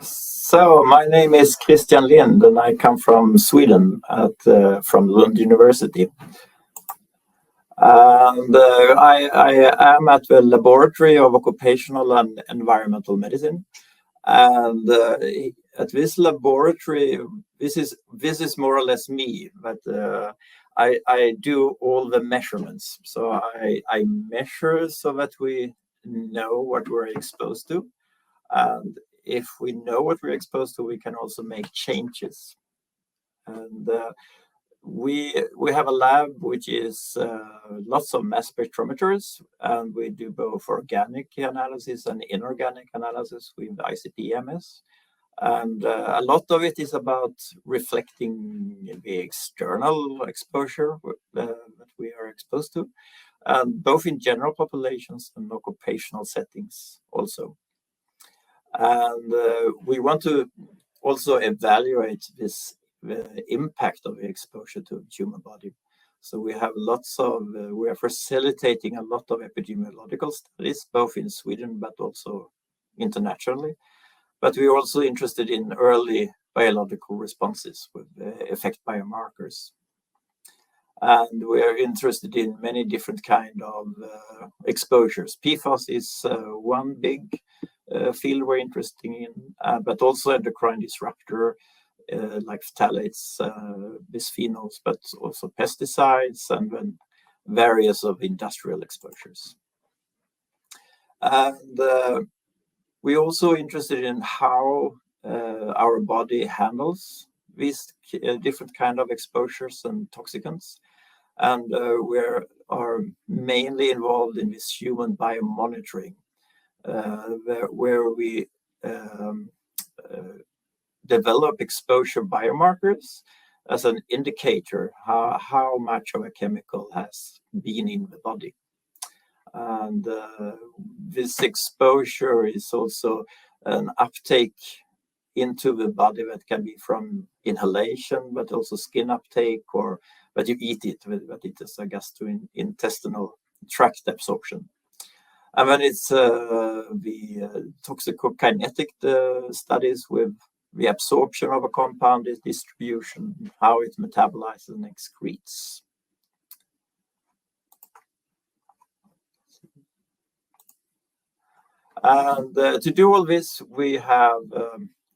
So my name is Christian Lindh, and I come from Sweden, from Lund University. And I am at the Laboratory of Occupational and Environmental Medicine. And at this laboratory, this is more or less me, but I do all the measurements. So I measure so that we know what we're exposed to. And if we know what we're exposed to, we can also make changes. And we have a lab which is lots of mass spectrometers, and we do both organic analysis and inorganic analysis with ICP-MS. And a lot of it is about reflecting the external exposure that we are exposed to, and both in general populations and occupational settings also. And we want to also evaluate the impact of the exposure to the human body. So we have we are facilitating a lot of epidemiological studies, both in Sweden but also internationally. But we're also interested in early biological responses with effect biomarkers. And we're interested in many different kind of exposures. PFAS is one big field we're interested in, but also endocrine disruptor like phthalates, bisphenols, but also pesticides, and then various of industrial exposures. And we're also interested in how our body handles these different kind of exposures and toxicants. And we are mainly involved in this human biomonitoring, where we develop exposure biomarkers as an indicator how much of a chemical has been in the body. And this exposure is also an uptake into the body that can be from inhalation, but also skin uptake, or that you eat it, but it is a gastrointestinal tract absorption. And then it's the toxicokinetic studies with the absorption of a compound, its distribution, how it metabolizes and excretes. And to do all this, we have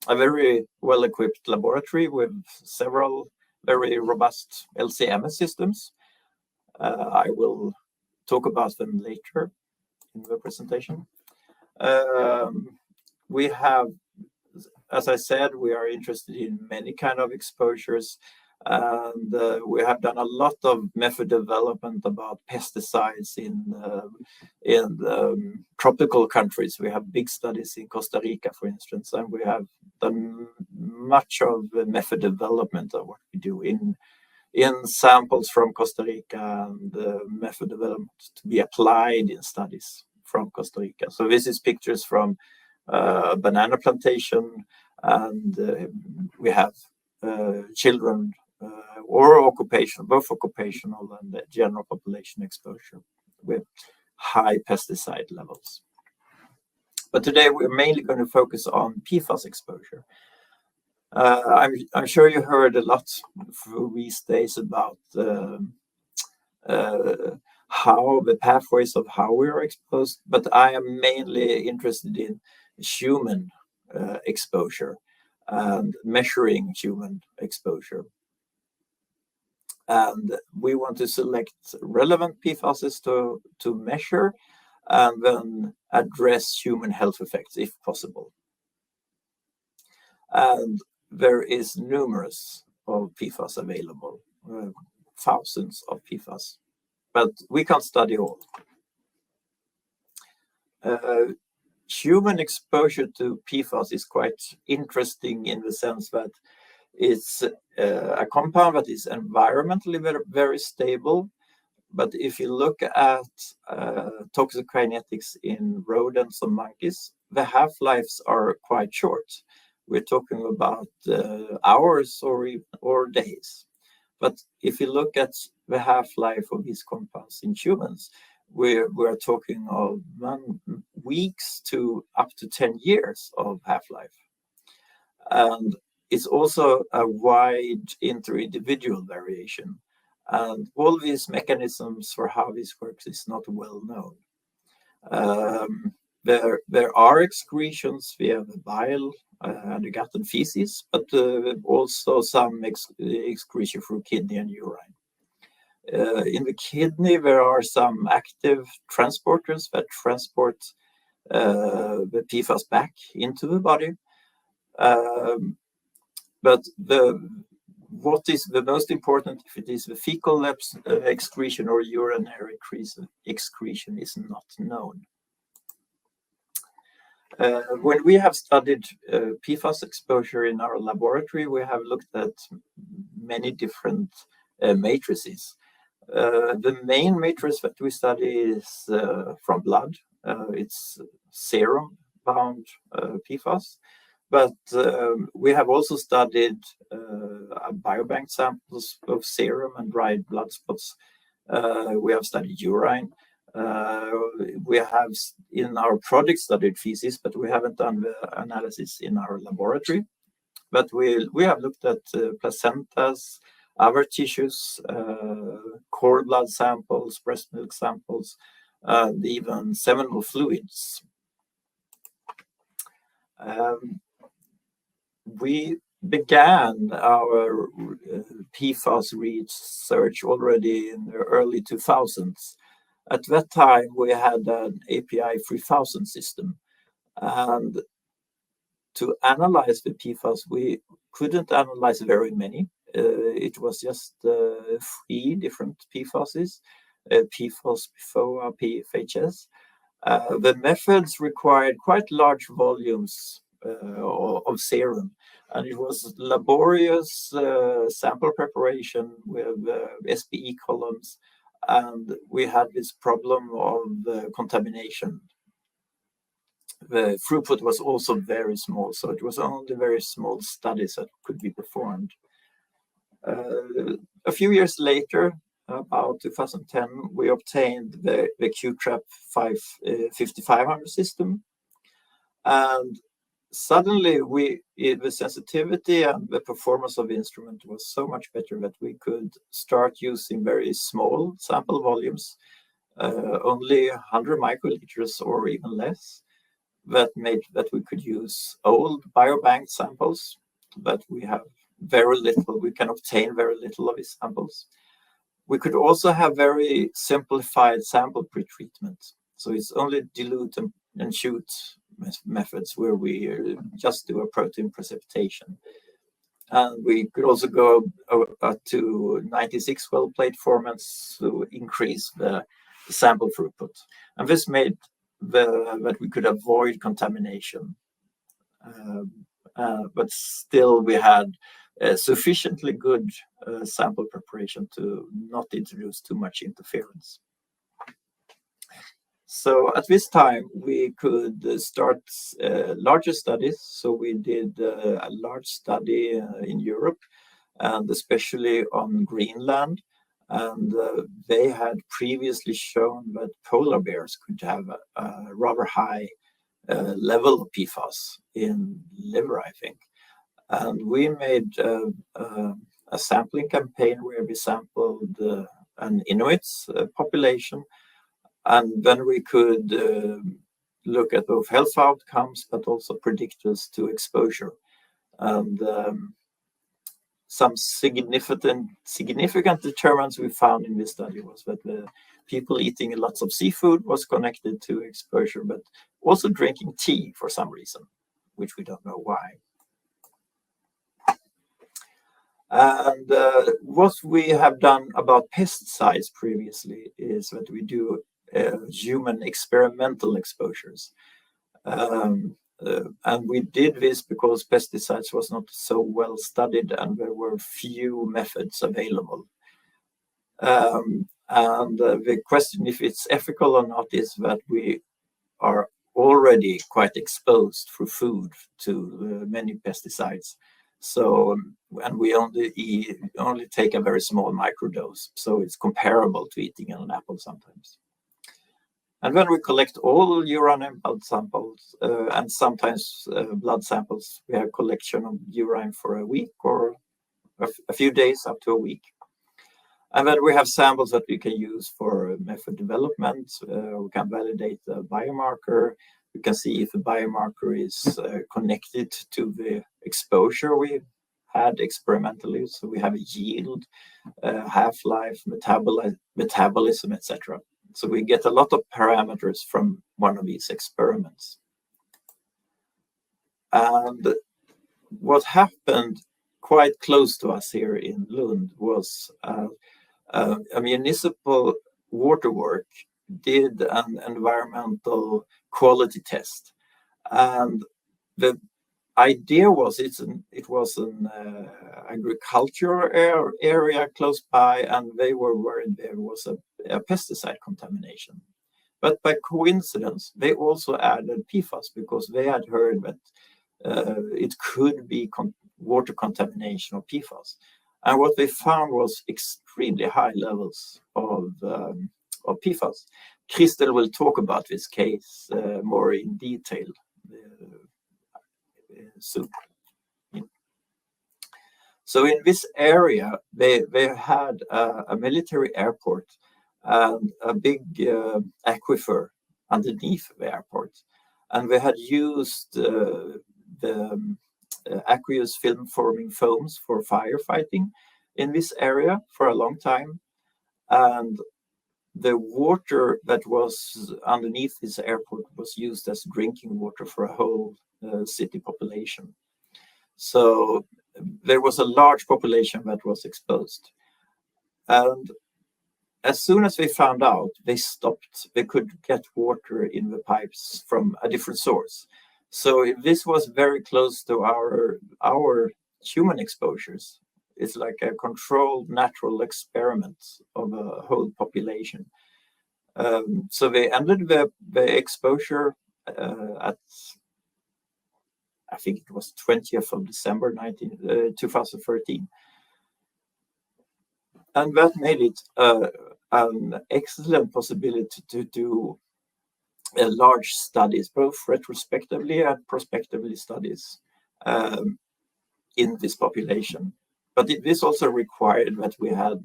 a very well-equipped laboratory with several very robust LC-MS systems. I will talk about them later in the presentation. We have, as I said, we are interested in many kind of exposures, and we have done a lot of method development about pesticides in tropical countries. We have big studies in Costa Rica, for instance, and we have done much of the method development of what we do in samples from Costa Rica, and method development to be applied in studies from Costa Rica. So this is pictures from banana plantation, and we have children or both occupational and general population exposure with high pesticide levels. But today we're mainly going to focus on PFAS exposure. I'm sure you heard a lot through these days about how the pathways of how we are exposed, but I am mainly interested in human exposure and measuring human exposure. And we want to select relevant PFASs to measure and then address human health effects if possible. And there is numerous of PFAS available, thousands of PFAS, but we can't study all. Human exposure to PFAS is quite interesting in the sense that it's a compound that is environmentally very, very stable. But if you look at toxicokinetics in rodents or monkeys, the half-lives are quite short. We're talking about hours or days. But if you look at the half-life of these compounds in humans, we're talking of weeks to up to 10 years of half-life. And it's also a wide inter-individual variation. And all these mechanisms for how this works is not well known. There are excretions via the bile and the gut and feces, but also some excretion through kidney and urine. In the kidney, there are some active transporters that transport the PFAS back into the body. But what is the most important, if it is the fecal excretion or urinary excretion, is not known. When we have studied PFAS exposure in our laboratory, we have looked at many different matrices. The main matrix that we study is from blood. It's serum-bound PFAS. But we have also studied biobank samples of serum and dried blood spots. We have studied urine. We have in our project studied feces, but we haven't done the analysis in our laboratory. But we have looked at placentas, other tissues, cord blood samples, breast milk samples, even seminal fluids. We began our PFAS research already in the early 2000s. At that time, we had an API 3000 system. And to analyze the PFAS, we couldn't analyze very many. It was just 3 different PFASs, PFOS, PFOA, PFHS. The methods required quite large volumes of serum, and it was laborious sample preparation with SPE columns, and we had this problem of contamination. The throughput was also very small, so it was only very small studies that could be performed. A few years later, about 2010, we obtained the Q-Trap 5500 system, and suddenly the sensitivity and the performance of the instrument was so much better that we could start using very small sample volumes, only 100 microliters or even less. That made that we could use old biobank samples, but we have very little, we can obtain very little of these samples. We could also have very simplified sample pretreatment. So it's only dilute and shoot methods where we just do a protein precipitation. And we could also go to 96 well plate formats to increase the sample throughput. And this made that we could avoid contamination. But still we had sufficiently good sample preparation to not introduce too much interference. So at this time, we could start larger studies. So we did a large study in Europe, and especially on Greenland. And they had previously shown that polar bears could have a rather high level of PFAS in liver, I think. And we made a sampling campaign where we sampled an Inuit population. And then we could look at both health outcomes, but also predictors to exposure. And some significant determinants we found in this study was that the people eating lots of seafood was connected to exposure, but also drinking tea for some reason, which we don't know why. And what we have done about pesticides previously is that we do human experimental exposures. And we did this because pesticides was not so well studied and there were few methods available. And the question if it's ethical or not is that we are already quite exposed through food to many pesticides. So, and we only take a very small microdose, so it's comparable to eating an apple sometimes. And when we collect all urine and blood samples, and sometimes blood samples, we have collection of urine for a week or a few days up to a week. And then we have samples that we can use for method development. We can validate the biomarker. We can see if the biomarker is connected to the exposure we had experimentally. So we have a yield, half-life, metabolism, etc. So we get a lot of parameters from one of these experiments. And what happened quite close to us here in Lund was a municipal waterwork did an environmental quality test. And the idea was it was an agricultural area close by, and they were worried there was a pesticide contamination. But by coincidence, they also added PFAS because they had heard that it could be water contamination of PFAS. And what they found was extremely high levels of PFAS. Christian will talk about this case more in detail soon. So in this area, they had a military airport and a big aquifer underneath the airport. And they had used the aqueous film-forming foams for firefighting in this area for a long time. And the water that was underneath this airport was used as drinking water for a whole city population. So there was a large population that was exposed. And as soon as they found out, they stopped. They could get water in the pipes from a different source. So this was very close to our human exposures. It's like a controlled natural experiment of a whole population. So they ended the exposure at, I think it was 20th of December 2013. And that made it an excellent possibility to do large studies, both retrospectively and prospectively studies in this population. But this also required that we had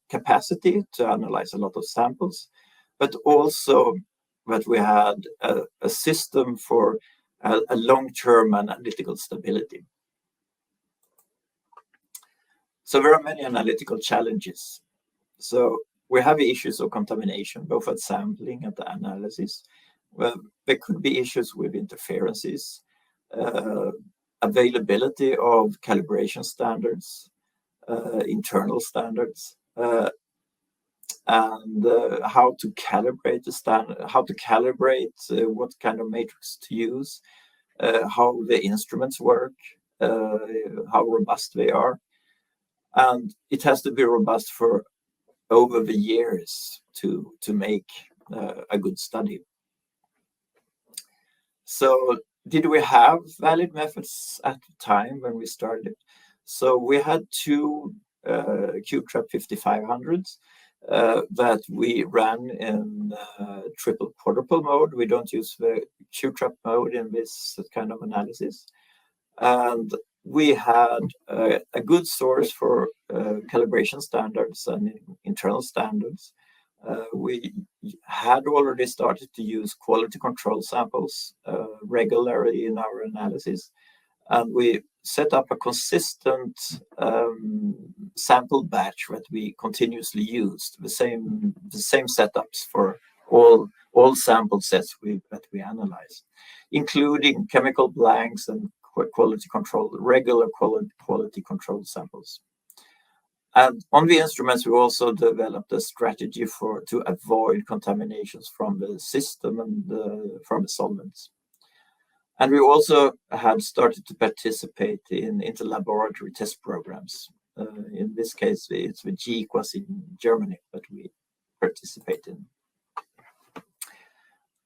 capacity to analyze a lot of samples, but also that we had a system for a long-term analytical stability. So there are many analytical challenges. So we have issues of contamination, both at sampling and the analysis. Well, there could be issues with interferences, availability of calibration standards, internal standards, and how to calibrate the standard, how to calibrate what kind of matrix to use, how the instruments work, how robust they are. And it has to be robust for over the years to make a good study. So did we have valid methods at the time when we started? So we had two Q-Trap 5500s that we ran in triple quadruple mode. We don't use the Q-Trap mode in this kind of analysis. And we had a good source for calibration standards and internal standards. We had already started to use quality control samples regularly in our analysis. And we set up a consistent sample batch that we continuously used, the same setups for all sample sets that we analyzed, including chemical blanks and quality control, regular quality control samples. And on the instruments, we also developed a strategy to avoid contaminations from the system and from the solvents. And we also had started to participate in interlaboratory test programs. In this case, it's the GEQUAS in Germany that we participate in.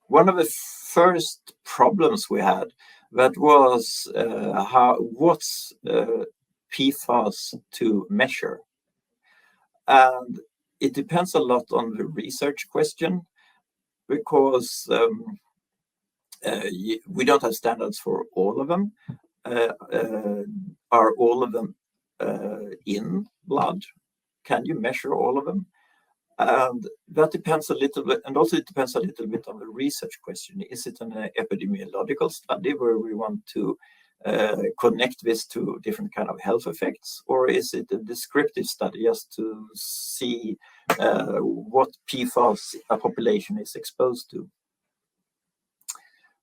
One of the first problems we had that was what's PFAS to measure. And it depends a lot on the research question. because we don't have standards for all of them. Are all of them in blood? Can you measure all of them? And that depends a little bit, and also it depends a little bit on the research question. Is it an epidemiological study where we want to connect this to different kind of health effects, or is it a descriptive study just to see what PFAS a population is exposed to?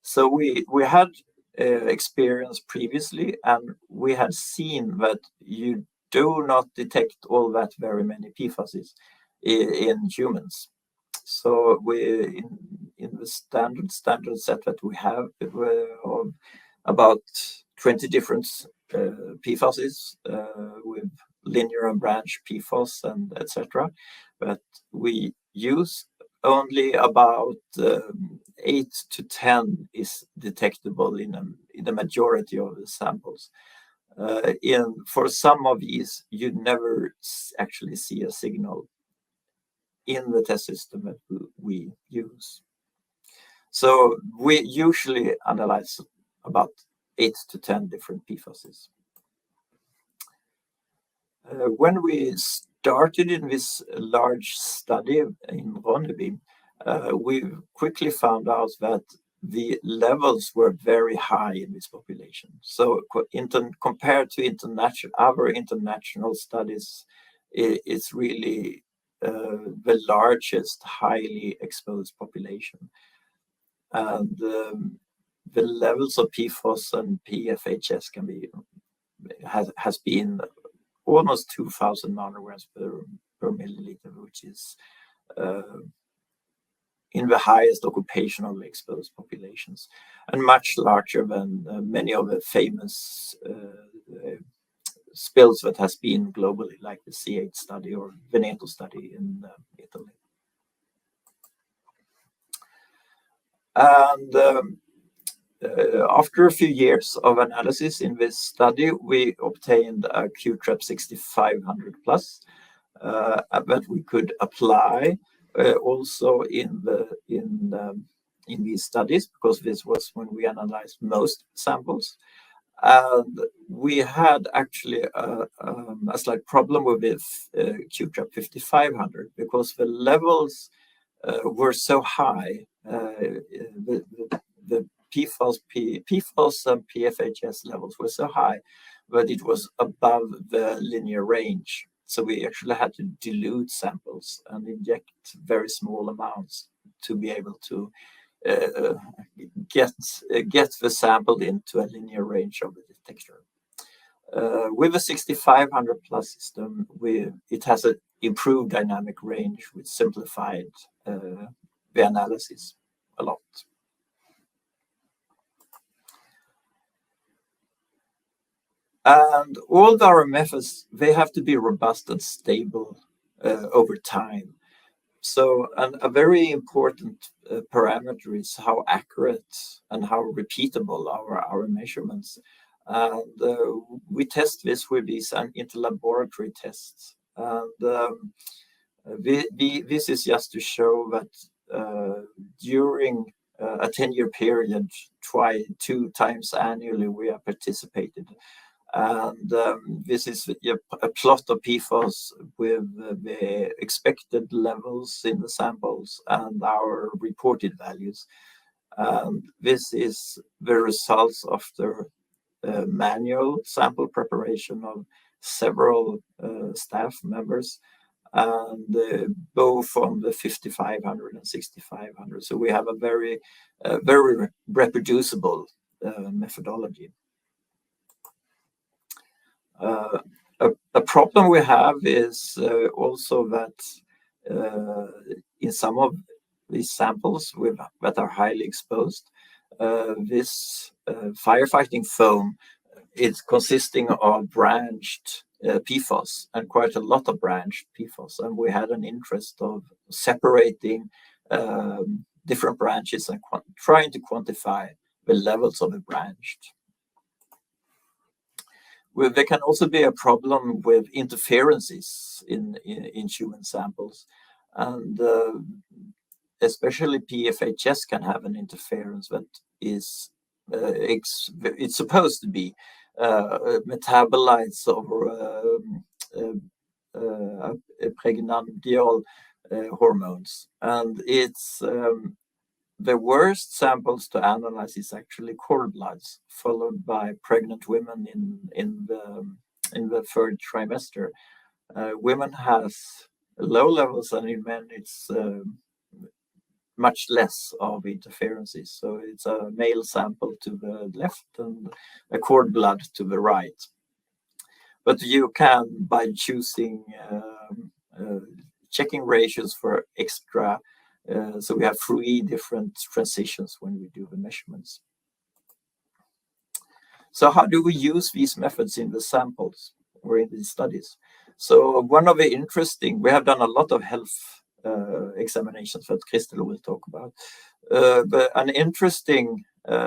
So we had experience previously, and we had seen that you do not detect all that very many PFASs in humans. So we in the standard set that we have of about 20 different PFASs with linear and branch PFAS and etc. But we use only about 8 to 10 is detectable in the majority of the samples. For some of these, you never actually see a signal in the test system that we use. So we usually analyze about 8 to 10 different PFASs. When we started in this large study in Ronneby, we quickly found out that the levels were very high in this population. So compared to other international studies, it's really the largest highly exposed population. And the levels of PFAS and PFHS has been almost 2,000 nanograms per milliliter, which is in the highest occupationally exposed populations, and much larger than many of the famous spills that has been globally, like the C8 study or Veneto study in Italy. And after a few years of analysis in this study, we obtained a QTRAP 6500 plus that we could apply also in these studies, because this was when we analyzed most samples. And we had actually a slight problem with this QTRAP 5500, because the levels were so high. The PFAS and PFHS levels were so high that it was above the linear range. So we actually had to dilute samples and inject very small amounts to be able to get the sample into a linear range of the detector. With a 6500 plus system, it has an improved dynamic range, which simplified the analysis a lot. And all our methods, they have to be robust and stable over time. So a very important parameter is how accurate and how repeatable our measurements. And we test this with these interlaboratory tests. And this is just to show that during a 10-year period, 2 times annually, we have participated. And this is a plot of PFAS with the expected levels in the samples and our reported values. This is the results after manual sample preparation of several staff members, and both on the 5500 and 6500. So we have a very reproducible methodology. A problem we have is also that in some of these samples that are highly exposed, this firefighting foam is consisting of branched PFAS, and quite a lot of branched PFAS. And we had an interest of separating different branches and trying to quantify the levels of the branched. There can also be a problem with interferences in human samples, and especially PFHS can have an interference that is it's supposed to be metabolites or pregnancial hormones, and it's the worst samples to analyze is actually cord bloods, followed by pregnant women in the third trimester. Women has low levels, and in men it's much less of interferences. So it's a male sample to the left and a cord blood to the right. But you can, by choosing checking ratios for extra, so we have 3 different transitions when we do the measurements. So how do we use these methods in the samples or in these studies? So one of the interesting, we have done a lot of health examinations that Christel will talk about. But an interesting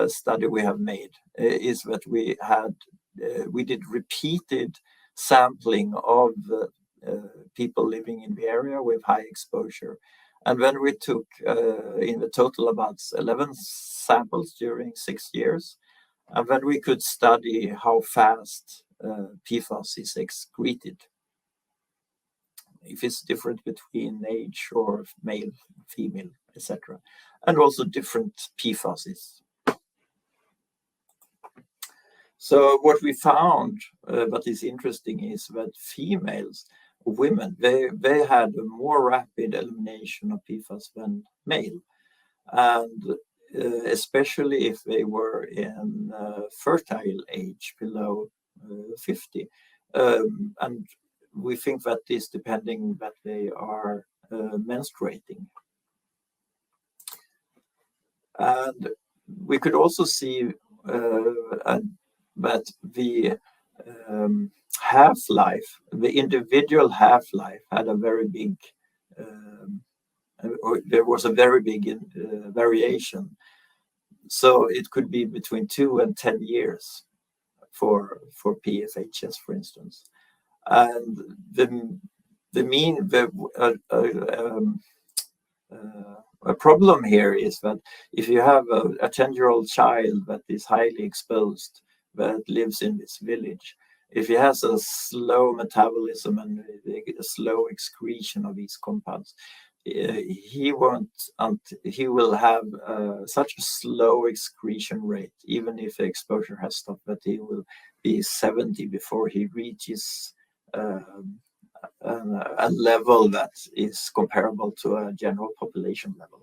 study we have made is that we did repeated sampling of people living in the area with high exposure. And then we took in the total about 11 samples during 6 years. And then we could study how fast PFAS is excreted, if it's different between age or male, female, etc. And also different PFASs. So what we found that is interesting is that females, women, they had a more rapid elimination of PFAS than male. And especially if they were in fertile age below 50. And we think that is depending that they are menstruating. And we could also see that the half-life, the individual half-life had a very big, there was a very big variation. So it could be between 2 and 10 years for PFHS, for instance. And a problem here is that if you have a 10-year-old child that is highly exposed, that lives in this village, if he has a slow metabolism and a slow excretion of these compounds, he will have such a slow excretion rate, even if the exposure has stopped, that he will be 70 before he reaches a level that is comparable to a general population level.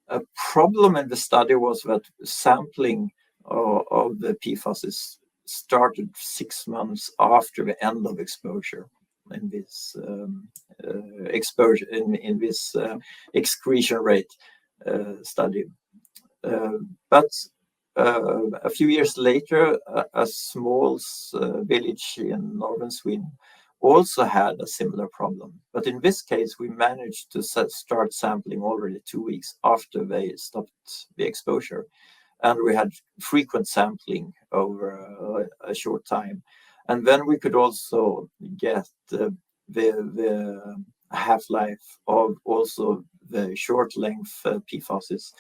A problem in the study was that sampling of the PFAS started 6 months after the end of exposure in this exposure in this excretion rate study. But a few years later, a small village in northern Sweden also had a similar problem. But in this case, we managed to start sampling already 2 weeks after they stopped the exposure. And we had frequent sampling over a short time. And then we could also get the half-life of also the short-length PFASs,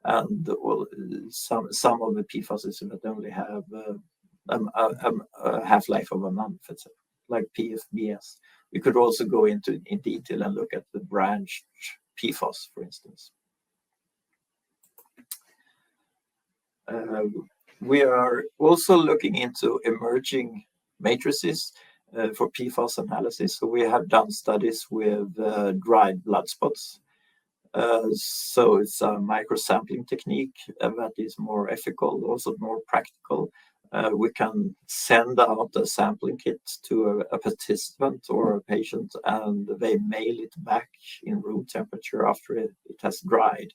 and some of the PFASs that only have a half-life of a month, etc., like PFBS. We could also go in detail and look at the branched PFAS, for instance. We are also looking into emerging matrices for PFAS analysis. So we have done studies with dried blood spots. So it's a microsampling technique that is more ethical, also more practical. We can send out a sampling kit to a participant or a patient, and they mail it back in room temperature after it has dried.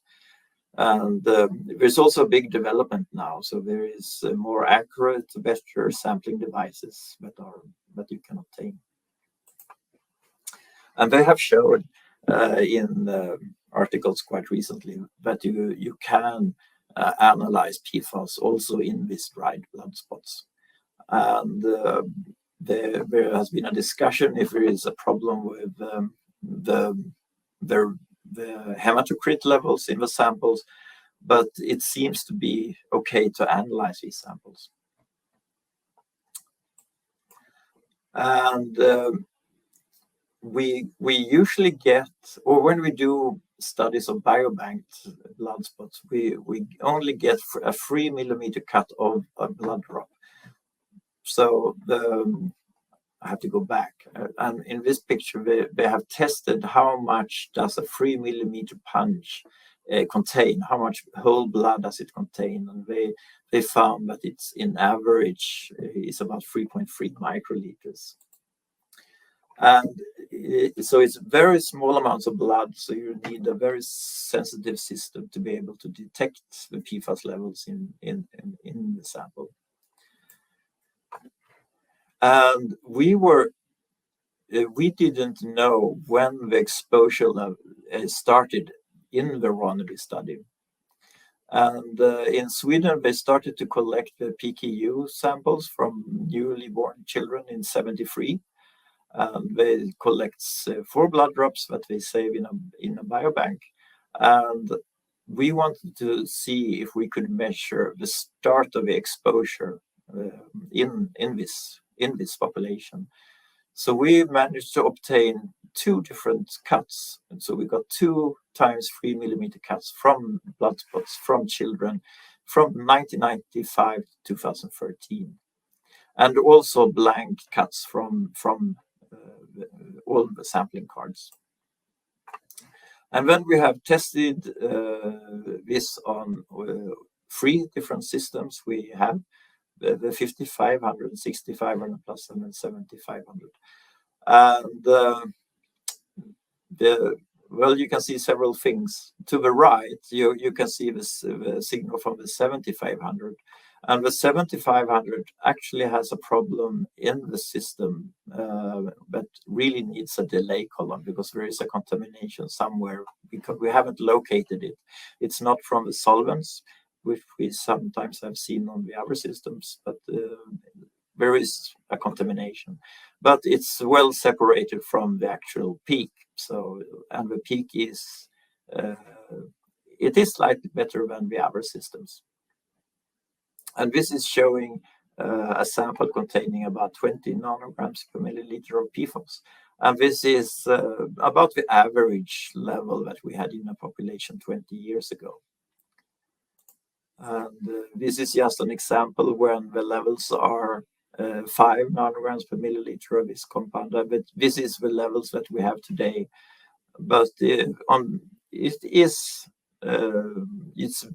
And there's also a big development now, so there is more accurate, better sampling devices that you can obtain. And they have shown in articles quite recently that you can analyze PFAS also in these dried blood spots. And there has been a discussion if there is a problem with the hematocrit levels in the samples, but it seems to be okay to analyze these samples. And we usually get, or when we do studies of biobanked blood spots, we only get a 3 millimeter cut of a blood drop. So I have to go back. And in this picture, they have tested how much does a 3 millimeter punch contain, how much whole blood does it contain, and they found that it's in average is about 3.3 microliters. And so it's very small amounts of blood, so you need a very sensitive system to be able to detect the PFAS levels in the sample. And we didn't know when the exposure level started in the Ronneby study. And in Sweden, they started to collect the PKU samples from newly born children in 1973. They collect 4 blood drops that they save in a biobank. And we wanted to see if we could measure the start of the exposure in this population. So we managed to obtain 2 different cuts. And so we got 2 times 3 millimeter cuts from blood spots from children from 1995 to 2013. And also blank cuts from all the sampling cards. And then we have tested this on 3 different systems. We have the 5500, 6500 plus, and then 7500. And well, you can see several things. To the right, you can see the signal from the 7500. And the 7500 actually has a problem in the system that really needs a delay column because there is a contamination somewhere because we haven't located it. It's not from the solvents, which we sometimes have seen on the other systems, but there is a contamination. But it's well separated from the actual peak. So, and the peak is, it is slightly better than the other systems. And this is showing a sample containing about 20 nanograms per milliliter of PFAS. And this is about the average level that we had in a population 20 years ago. And this is just an example when the levels are 5 nanograms per milliliter of this compound. But this is the levels that we have today. But it's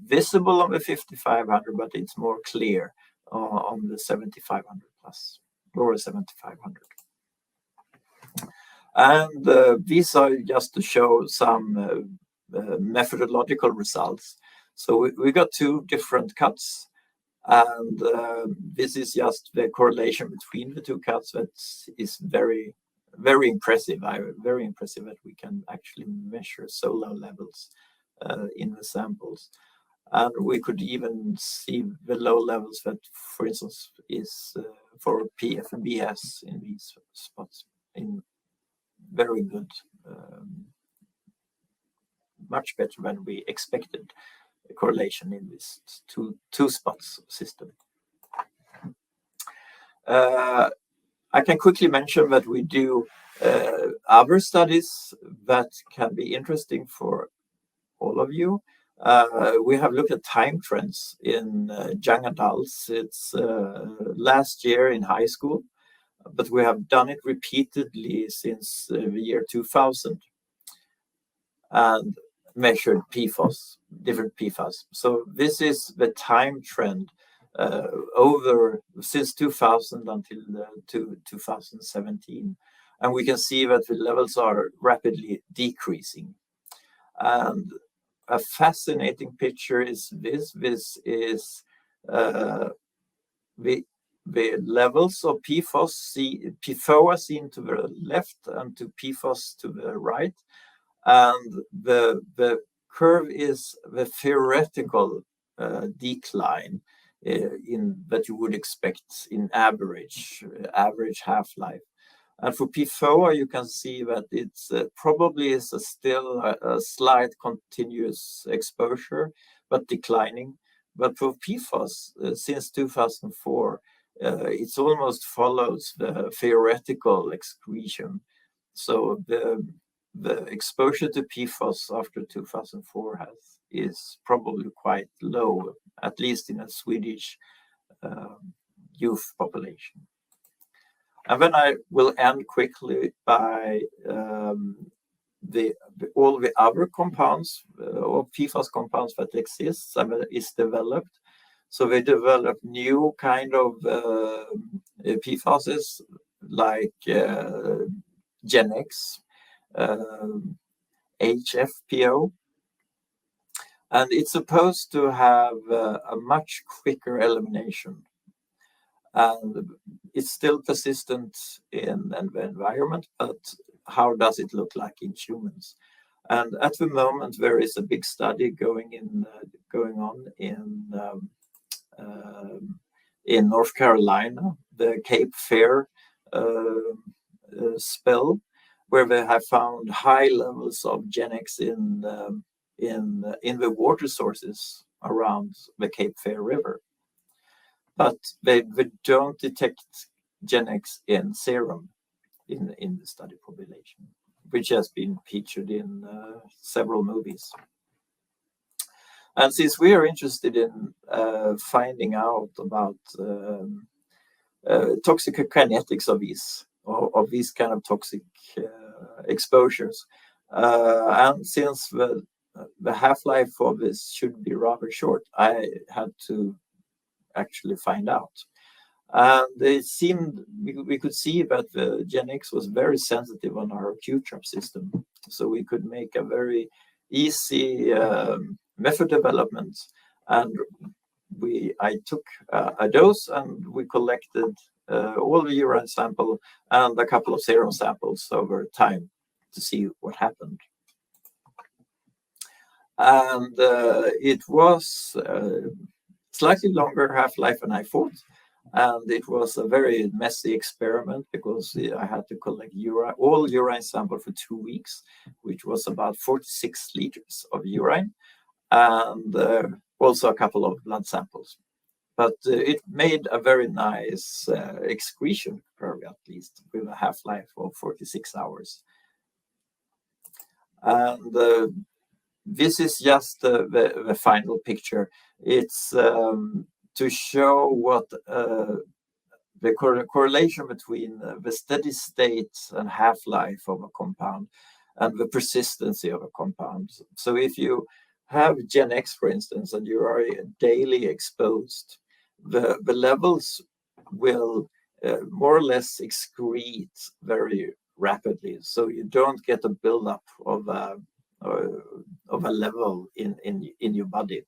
visible on the 5500, but it's more clear on the 7500 plus or 7500. And these are just to show some methodological results. So we got 2 different cuts, and this is just the correlation between the 2 cuts that is very, very impressive. Very impressive that we can actually measure so low levels in the samples. And we could even see the low levels that, for instance, is for PFAS in these spots in very good, much better than we expected correlation in this two spots system. I can quickly mention that we do other studies that can be interesting for all of you. We have looked at time trends in young adults. It's last year in high school, but we have done it repeatedly since the year 2000 and measured PFAS, different PFAS. So this is the time trend over since 2000 until 2017. And we can see that the levels are rapidly decreasing. And a fascinating picture is this. This is the levels of PFOA seen to the left and to PFAS to the right. And the curve is the theoretical decline in that you would expect in average half-life. And for PFOA, you can see that it's probably is still a slight continuous exposure, but declining. But for PFAS, since 2004, it almost follows the theoretical excretion. So the exposure to PFAS after 2004 is probably quite low, at least in a Swedish youth population. And then I will end quickly by all the other compounds or PFAS compounds that exist and is developed. So they develop new kind of PFASs like GenX, HFPO, and it's supposed to have a much quicker elimination. And it's still persistent in the environment, but how does it look like in humans? And at the moment, there is a big study going on in North Carolina, the Cape Fear spill, where they have found high levels of GenX in the water sources around the Cape Fear River. But they don't detect GenX in serum in the study population, which has been featured in several movies. And since we are interested in finding out about toxicokinetics of these kind of toxic exposures, and since the half-life of this should be rather short, I had to actually find out. And it seemed we could see that the GenX was very sensitive on our Q-trap system. So we could make a very easy method development. And I took a dose and we collected all the urine sample and a couple of serum samples over time to see what happened. And it was slightly longer half-life than I thought. And it was a very messy experiment because I had to collect all urine sample for 2 weeks, which was about 46 liters of urine, and also a couple of blood samples. But it made a very nice excretion curve, at least, with a half-life of 46 hours. And this is just the final picture. It's to show what the correlation between the steady state and half-life of a compound and the persistency of a compound. So if you have GenX, for instance, and you are daily exposed, the levels will more or less excrete very rapidly. So you don't get a buildup of a level in your body.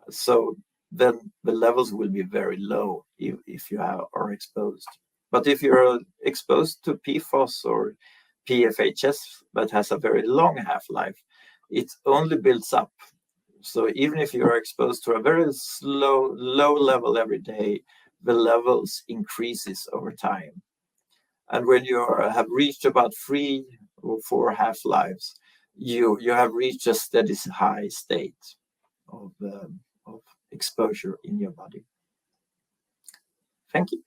So then the levels will be very low if you are exposed. But if you're exposed to PFAS or PFHS that has a very long half-life, it only builds up. So even if you are exposed to a very low level every day, the levels increases over time. And when you have reached about 3 or 4 half-lives, you have reached a steady high state of exposure in your body. Thank you.